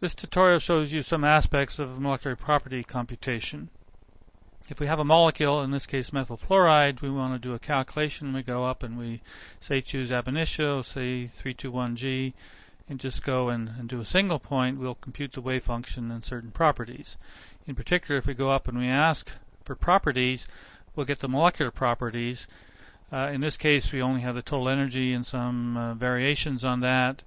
This tutorial shows you some aspects of molecular property computation. If we have a molecule, in this case methyl fluoride, we want to do a calculation. We go up and we say choose ab initio, say 321G, and just go and do a single point. We'll compute the wave function and certain properties. In particular, if we go up and we ask for properties, we'll get the molecular properties. In this case, we only have the total energy and some variations on that.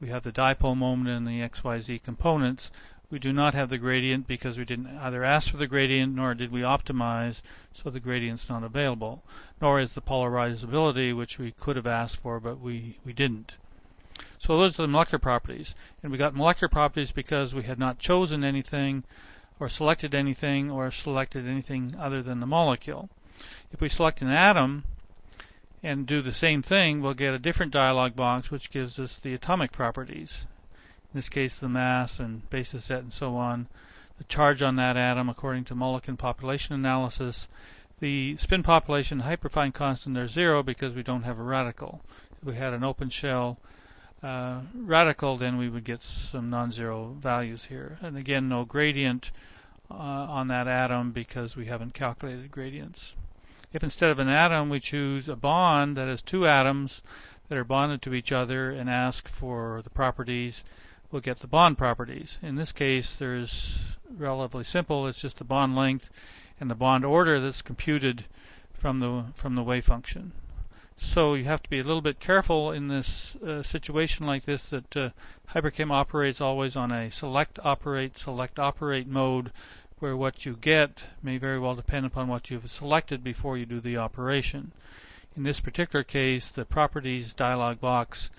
We have the dipole moment and the XYZ components. We do not have the gradient because we didn't either ask for the gradient nor did we optimize, so the gradient's not available. Nor is the polarizability, which we could have asked for, but we didn't. So those are the molecular properties. And we got molecular properties because we had not chosen anything or selected anything other than the molecule. If we select an atom and do the same thing, we'll get a different dialog box which gives us the atomic properties. In this case, the mass and basis set and so on, the charge on that atom according to Mulliken population analysis, the spin population, hyperfine constant, they're 0 because we don't have a radical. If we had an open shell radical, then we would get some non-zero values here. And again, no gradient on that atom because we haven't calculated gradients. If instead of an atom we choose a bond that has two atoms that are bonded to each other and ask for the properties, we'll get the bond properties. In this case, there's relatively simple. It's just the bond length and the bond order that's computed from the wave function. So you have to be a little bit careful in this situation like this that HyperChem operates always on a select operate mode, where what you get may very well depend upon what you've selected before you do the operation. In this particular case, the properties dialog box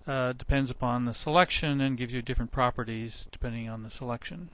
depends upon the selection and gives you different properties depending on the selection.